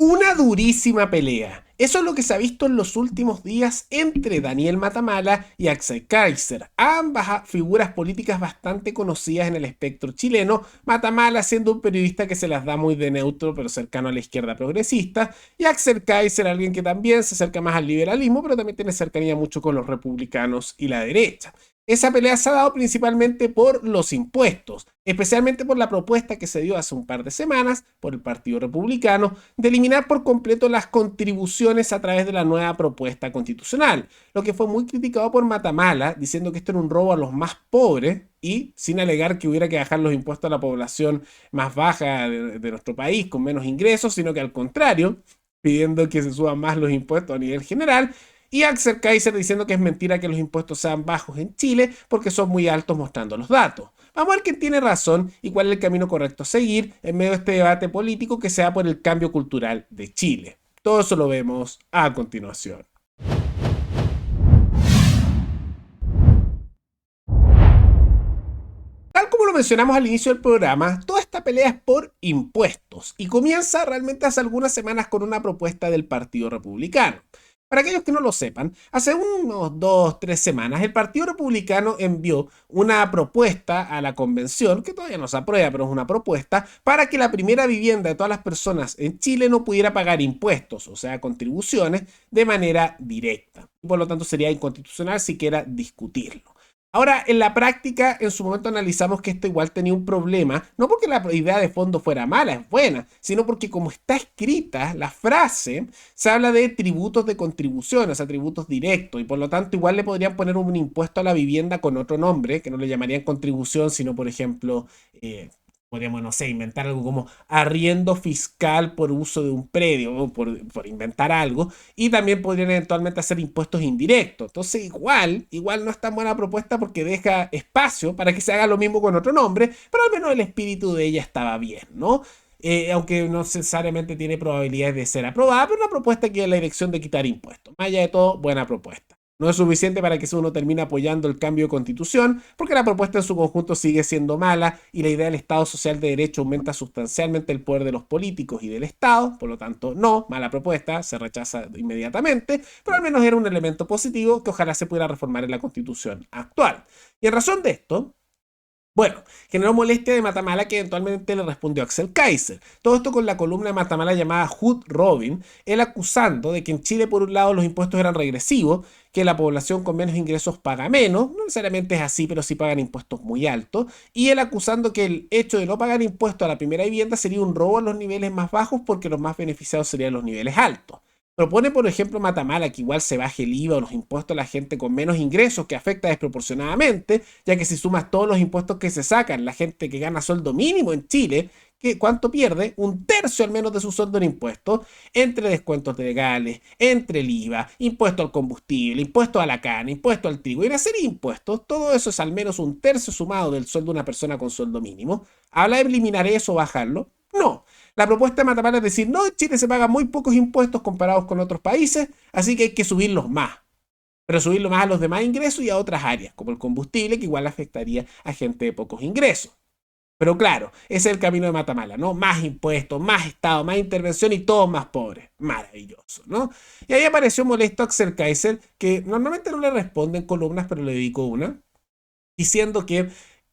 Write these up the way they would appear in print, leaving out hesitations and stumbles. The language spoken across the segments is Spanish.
Una durísima pelea. Eso es lo que se ha visto en los últimos días entre Daniel Matamala y Axel Kaiser, ambas figuras políticas bastante conocidas en el espectro chileno, Matamala siendo un periodista que se las da muy de neutro pero cercano a la izquierda progresista, y Axel Kaiser alguien que también se acerca más al liberalismo pero también tiene cercanía mucho con los republicanos y la derecha. Esa pelea se ha dado principalmente por los impuestos, especialmente por la propuesta que se dio hace un par de semanas por el Partido Republicano de eliminar por completo las contribuciones a través de la nueva propuesta constitucional, lo que fue muy criticado por Matamala, diciendo que esto era un robo a los más pobres y sin alegar que hubiera que bajar los impuestos a la población más baja de nuestro país, con menos ingresos, sino que al contrario, pidiendo que se suban más los impuestos a nivel general, y Axel Kaiser diciendo que es mentira que los impuestos sean bajos en Chile porque son muy altos mostrando los datos. Vamos a ver quién tiene razón y cuál es el camino correcto a seguir en medio de este debate político que se da por el cambio cultural de Chile. Todo eso lo vemos a continuación. Tal como lo mencionamos al inicio del programa, toda esta pelea es por impuestos y comienza realmente hace algunas semanas con una propuesta del Partido Republicano. Para aquellos que no lo sepan, hace unos 2, 3 semanas el Partido Republicano envió una propuesta a la convención, que todavía no se aprueba, pero es una propuesta, para que la primera vivienda de todas las personas en Chile no pudiera pagar impuestos, o sea, contribuciones, de manera directa. Por lo tanto, sería inconstitucional siquiera discutirlo. Ahora, en la práctica, en su momento analizamos que esto igual tenía un problema, no porque la idea de fondo fuera mala, es buena, sino porque como está escrita la frase, se habla de tributos de contribución, o sea, tributos directos, y por lo tanto igual le podrían poner un impuesto a la vivienda con otro nombre, que no le llamarían contribución, sino por ejemplo, podríamos, no sé, inventar algo como arriendo fiscal por uso de un predio, o por inventar algo, y también podrían eventualmente hacer impuestos indirectos. Entonces, igual no es tan buena propuesta porque deja espacio para que se haga lo mismo con otro nombre, pero al menos el espíritu de ella estaba bien, ¿no? Aunque no necesariamente tiene probabilidades de ser aprobada, pero una propuesta que es la dirección de quitar impuestos. Más allá de todo, buena propuesta. No es suficiente para que uno termine apoyando el cambio de constitución, porque la propuesta en su conjunto sigue siendo mala y la idea del Estado social de derecho aumenta sustancialmente el poder de los políticos y del Estado, por lo tanto, no, mala propuesta, se rechaza inmediatamente, pero al menos era un elemento positivo que ojalá se pudiera reformar en la constitución actual. Y en razón de esto, bueno, generó molestia de Matamala que eventualmente le respondió Axel Kaiser. Todo esto con la columna de Matamala llamada Hood Robin, él acusando de que en Chile por un lado los impuestos eran regresivos, que la población con menos ingresos paga menos, no necesariamente es así, pero sí pagan impuestos muy altos, y él acusando que el hecho de no pagar impuestos a la primera vivienda sería un robo a los niveles más bajos porque los más beneficiados serían los niveles altos. Propone, por ejemplo, Matamala que igual se baje el IVA o los impuestos a la gente con menos ingresos, que afecta desproporcionadamente, ya que si sumas todos los impuestos que se sacan, la gente que gana sueldo mínimo en Chile, ¿cuánto pierde? Un tercio al menos de su sueldo en impuestos, entre descuentos legales, entre el IVA, impuesto al combustible, impuesto a la carne, impuesto al trigo y una serie de impuestos. Todo eso es al menos un tercio sumado del sueldo de una persona con sueldo mínimo. ¿Habla de eliminar eso o bajarlo? No. La propuesta de Matamala es decir, no, en Chile se pagan muy pocos impuestos comparados con otros países, así que hay que subirlos más. Pero subirlo más a los demás ingresos y a otras áreas, como el combustible, que igual afectaría a gente de pocos ingresos. Pero claro, ese es el camino de Matamala, ¿no? Más impuestos, más Estado, más intervención y todos más pobres. Maravilloso, ¿no? Y ahí apareció molesto Axel Kaiser, que normalmente no le responde en columnas, pero le dedicó una, diciendo que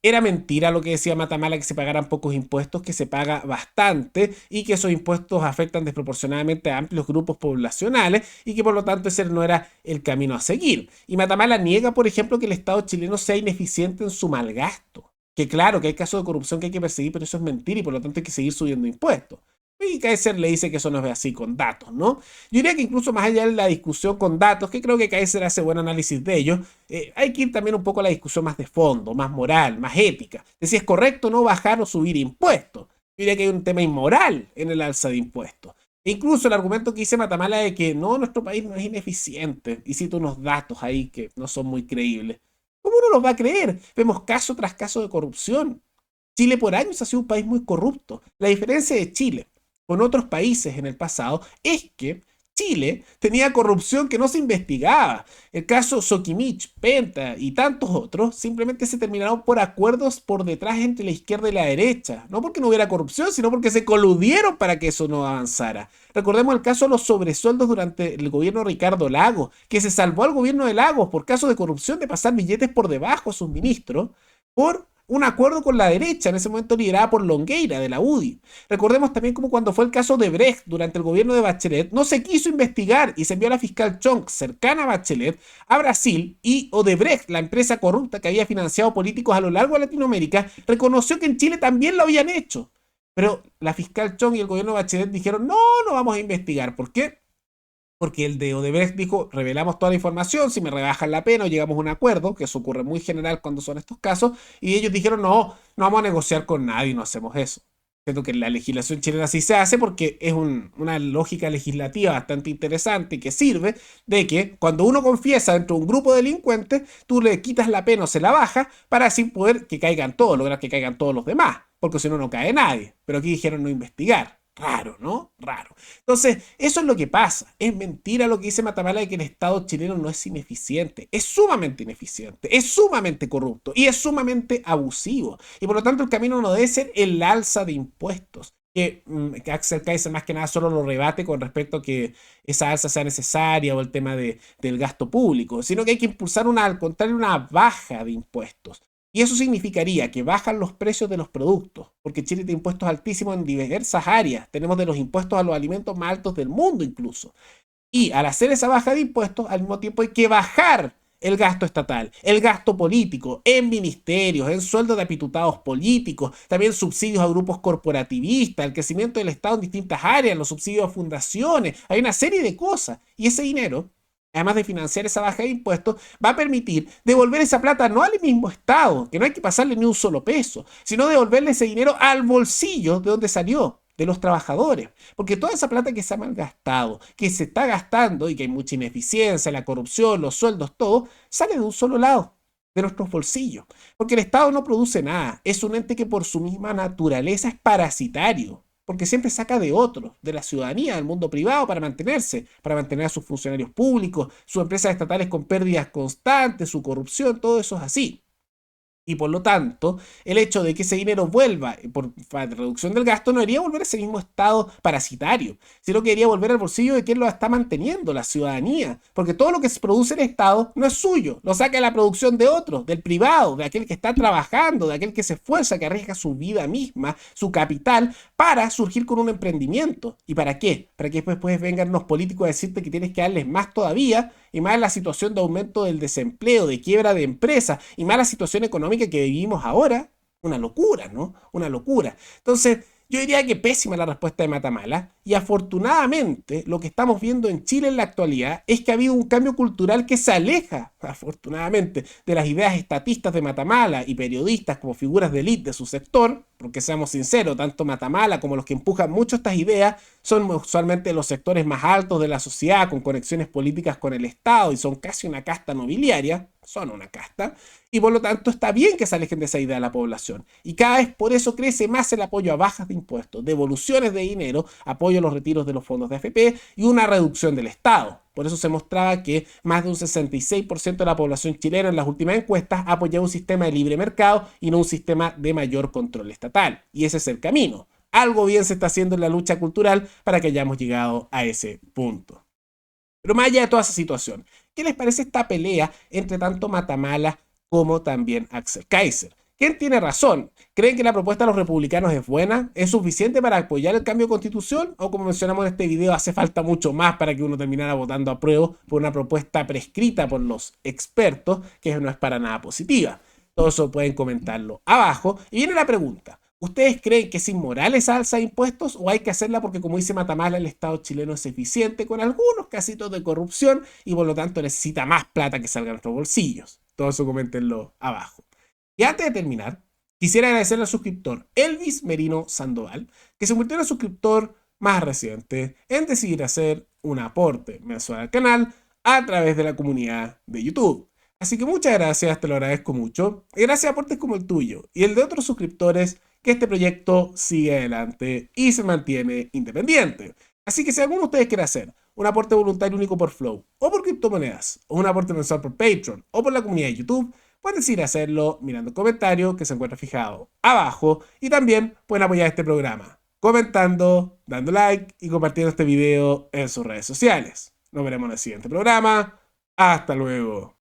era mentira lo que decía Matamala, que se pagaran pocos impuestos, que se paga bastante y que esos impuestos afectan desproporcionadamente a amplios grupos poblacionales y que por lo tanto ese no era el camino a seguir. Y Matamala niega, por ejemplo, que el Estado chileno sea ineficiente en su malgasto. Que claro, que hay casos de corrupción que hay que perseguir, pero eso es mentira y por lo tanto hay que seguir subiendo impuestos. Y Kaiser le dice que eso no es así con datos, ¿no? Yo diría que incluso más allá de la discusión con datos, que creo que Kaiser hace buen análisis de ello, hay que ir también un poco a la discusión más de fondo, más moral, más ética, de si es correcto no bajar o subir impuestos. Yo diría que hay un tema inmoral en el alza de impuestos. E incluso el argumento que dice Matamala de que no, nuestro país no es ineficiente, y cito unos datos ahí que no son muy creíbles. ¿Cómo uno los va a creer? Vemos caso tras caso de corrupción. Chile por años ha sido un país muy corrupto. La diferencia de Chile con otros países en el pasado es que Chile tenía corrupción que no se investigaba. El caso Sokimich, Penta y tantos otros simplemente se terminaron por acuerdos por detrás entre la izquierda y la derecha. No porque no hubiera corrupción, sino porque se coludieron para que eso no avanzara. Recordemos el caso de los sobresueldos durante el gobierno de Ricardo Lagos, que se salvó al gobierno de Lagos por caso de corrupción de pasar billetes por debajo a sus ministros por un acuerdo con la derecha, en ese momento liderada por Longueira de la UDI. Recordemos también como cuando fue el caso de Brecht durante el gobierno de Bachelet, no se quiso investigar y se envió a la fiscal Chong, cercana a Bachelet, a Brasil, y Odebrecht, la empresa corrupta que había financiado políticos a lo largo de Latinoamérica, reconoció que en Chile también lo habían hecho. Pero la fiscal Chong y el gobierno de Bachelet dijeron, no, no vamos a investigar. ¿Por qué? Porque el de Odebrecht dijo, revelamos toda la información, si me rebajan la pena o llegamos a un acuerdo, que eso ocurre muy general cuando son estos casos, y ellos dijeron, no, no vamos a negociar con nadie, no hacemos eso. Siento que la legislación chilena sí se hace porque es una lógica legislativa bastante interesante y que sirve de que cuando uno confiesa dentro de un grupo de delincuentes, tú le quitas la pena o se la baja para así poder que caigan todos, lograr que caigan todos los demás, porque si no, no cae nadie. Pero aquí dijeron no investigar. Raro, ¿no? Raro. Entonces, eso es lo que pasa. Es mentira lo que dice Matamala de que el Estado chileno no es ineficiente. Es sumamente ineficiente, es sumamente corrupto y es sumamente abusivo. Y por lo tanto, el camino no debe ser el alza de impuestos. Que Axel Kaiser más que nada solo lo rebate con respecto a que esa alza sea necesaria o el tema del gasto público, sino que hay que impulsar al contrario, una baja de impuestos. Y eso significaría que bajan los precios de los productos, porque Chile tiene impuestos altísimos en diversas áreas. Tenemos de los impuestos a los alimentos más altos del mundo incluso. Y al hacer esa baja de impuestos, al mismo tiempo hay que bajar el gasto estatal, el gasto político, en ministerios, en sueldos de apitutados políticos, también subsidios a grupos corporativistas, el crecimiento del Estado en distintas áreas, los subsidios a fundaciones, hay una serie de cosas. Y ese dinero, además de financiar esa baja de impuestos, va a permitir devolver esa plata no al mismo Estado, que no hay que pasarle ni un solo peso, sino devolverle ese dinero al bolsillo de donde salió, de los trabajadores. Porque toda esa plata que se ha malgastado, que se está gastando y que hay mucha ineficiencia, la corrupción, los sueldos, todo, sale de un solo lado, de nuestros bolsillos. Porque el Estado no produce nada, es un ente que por su misma naturaleza es parasitario porque siempre saca de otros, de la ciudadanía, del mundo privado, para mantenerse, para mantener a sus funcionarios públicos, sus empresas estatales con pérdidas constantes, su corrupción, todo eso es así. Y por lo tanto, el hecho de que ese dinero vuelva por reducción del gasto no debería volver a ese mismo estado parasitario, sino que debería volver al bolsillo de quien lo está manteniendo, la ciudadanía. Porque todo lo que se produce en el Estado no es suyo, lo saca de la producción de otros, del privado, de aquel que está trabajando, de aquel que se esfuerza, que arriesga su vida misma, su capital, para surgir con un emprendimiento. ¿Y para qué? Para que después vengan los políticos a decirte que tienes que darles más todavía, y más la situación de aumento del desempleo, de quiebra de empresas, y más la situación económica que vivimos ahora. Una locura, ¿no? Una locura. Entonces, yo diría que pésima la respuesta de Matamala, y afortunadamente lo que estamos viendo en Chile en la actualidad es que ha habido un cambio cultural que se aleja, afortunadamente, de las ideas estatistas de Matamala y periodistas como figuras de élite de su sector, porque seamos sinceros, tanto Matamala como los que empujan mucho estas ideas son usualmente los sectores más altos de la sociedad con conexiones políticas con el Estado y son casi una casta nobiliaria, son una casta, y por lo tanto está bien que se alejen de esa idea de la población. Y cada vez por eso crece más el apoyo a bajas de impuestos, devoluciones de dinero, apoyo a los retiros de los fondos de AFP y una reducción del Estado. Por eso se mostraba que más de un 66% de la población chilena en las últimas encuestas apoyaba un sistema de libre mercado y no un sistema de mayor control estatal. Y ese es el camino. Algo bien se está haciendo en la lucha cultural para que hayamos llegado a ese punto. Pero más allá de toda esa situación, ¿qué les parece esta pelea entre tanto Matamala como también Axel Kaiser? ¿Quién tiene razón? ¿Creen que la propuesta de los republicanos es buena? ¿Es suficiente para apoyar el cambio de constitución? ¿O como mencionamos en este video, hace falta mucho más para que uno terminara votando a prueba por una propuesta prescrita por los expertos que no es para nada positiva? Todo eso pueden comentarlo abajo. Y viene la pregunta. ¿Ustedes creen que es inmoral esa alza de impuestos o hay que hacerla porque, como dice Matamala, el Estado chileno es eficiente con algunos casitos de corrupción y por lo tanto necesita más plata que salga de nuestros bolsillos? Todo eso coméntenlo abajo. Y antes de terminar, quisiera agradecerle al suscriptor Elvis Merino Sandoval, que se convirtió en el suscriptor más reciente en decidir hacer un aporte mensual al canal a través de la comunidad de YouTube. Así que muchas gracias, te lo agradezco mucho. Y gracias a aportes como el tuyo y el de otros suscriptores que este proyecto sigue adelante y se mantiene independiente. Así que si alguno de ustedes quiere hacer un aporte voluntario único por Flow, o por criptomonedas, o un aporte mensual por Patreon, o por la comunidad de YouTube, pueden decidir hacerlo mirando el comentario que se encuentra fijado abajo, y también pueden apoyar este programa, comentando, dando like y compartiendo este video en sus redes sociales. Nos veremos en el siguiente programa. Hasta luego.